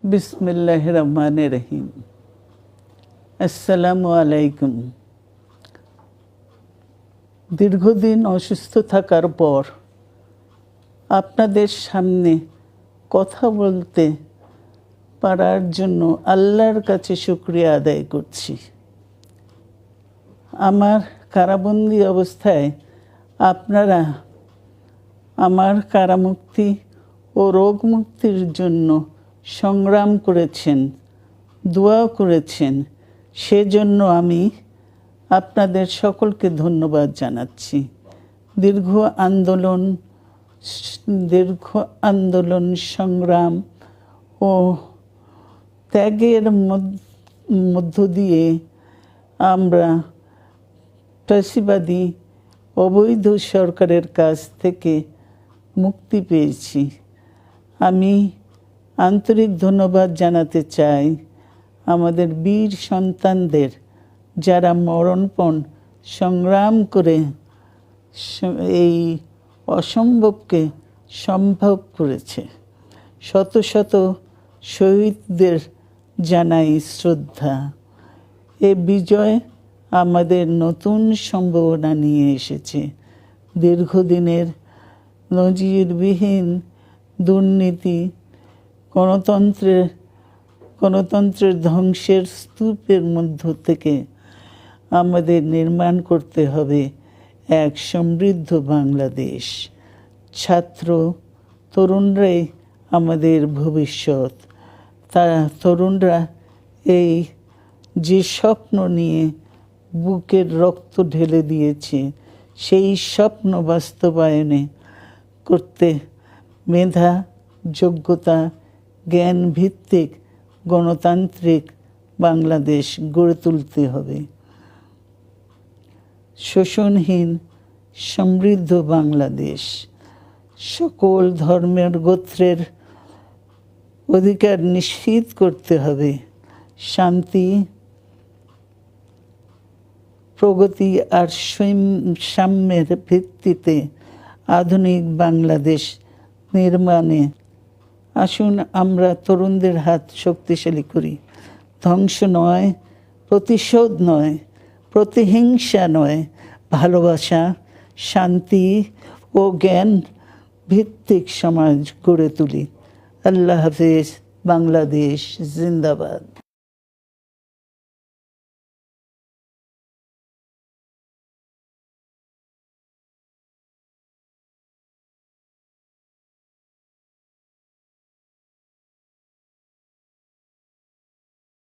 বিসমিল্লাহির রহমানির রহিম। আসসালামু আলাইকুম। দীর্ঘদিন অসুস্থ থাকার পর আপনাদের সামনে কথা বলতে পারার জন্য আল্লাহর কাছে শুকরিয়া আদায় করছি। আমার কারাবন্দী অবস্থায় আপনারা আমার কারামুক্তি ও রোগ মুক্তির জন্য সংগ্রাম করেছেন, দোয়া করেছেন। সেজন্য আমি আপনাদের সকলকে ধন্যবাদ জানাচ্ছি। দীর্ঘ আন্দোলন সংগ্রাম ও ত্যাগের মধ্য দিয়ে আমরা ফ্যাসিবাদী অবৈধ সরকারের কাছ থেকে মুক্তি পেয়েছি। আমি আন্তরিক ধন্যবাদ জানাতে চাই আমাদের বীর সন্তানদের, যারা মরণপণ সংগ্রাম করে এই অসম্ভবকে সম্ভব করেছে। শত শত শহীদদের জানাই শ্রদ্ধা। এ বিজয় আমাদের নতুন সম্ভাবনা নিয়ে এসেছে। দীর্ঘদিনের নজিরবিহীন দুর্নীতি, গণতন্ত্রের ধ্বংসের স্তূপের মধ্য থেকে আমাদের নির্মাণ করতে হবে এক সমৃদ্ধ বাংলাদেশ। ছাত্র তরুণরাই আমাদের ভবিষ্যৎ। তরুণরা এই যে স্বপ্ন নিয়ে বুকের রক্ত ঢেলে দিয়েছে, সেই স্বপ্ন বাস্তবায়নে করতে মেধা, যোগ্যতা, জ্ঞান ভিত্তিক গণতান্ত্রিক বাংলাদেশ গড়ে তুলতে হবে। শোষণহীন সমৃদ্ধ বাংলাদেশ। সকল ধর্মের গোত্রের অধিকার নিশ্চিত করতে হবে। শান্তি, প্রগতি আর সাম্যের ভিত্তিতে আধুনিক বাংলাদেশ নির্মাণে আসুন আমরা তরুণদের হাত শক্তিশালী করি। ধ্বংস নয়, প্রতিশোধ নয়, প্রতিহিংসা নয়, ভালোবাসা, শান্তি ও জ্ঞান ভিত্তিক সমাজ গড়ে তুলি। আল্লাহ হাফেজ। বাংলাদেশ জিন্দাবাদ।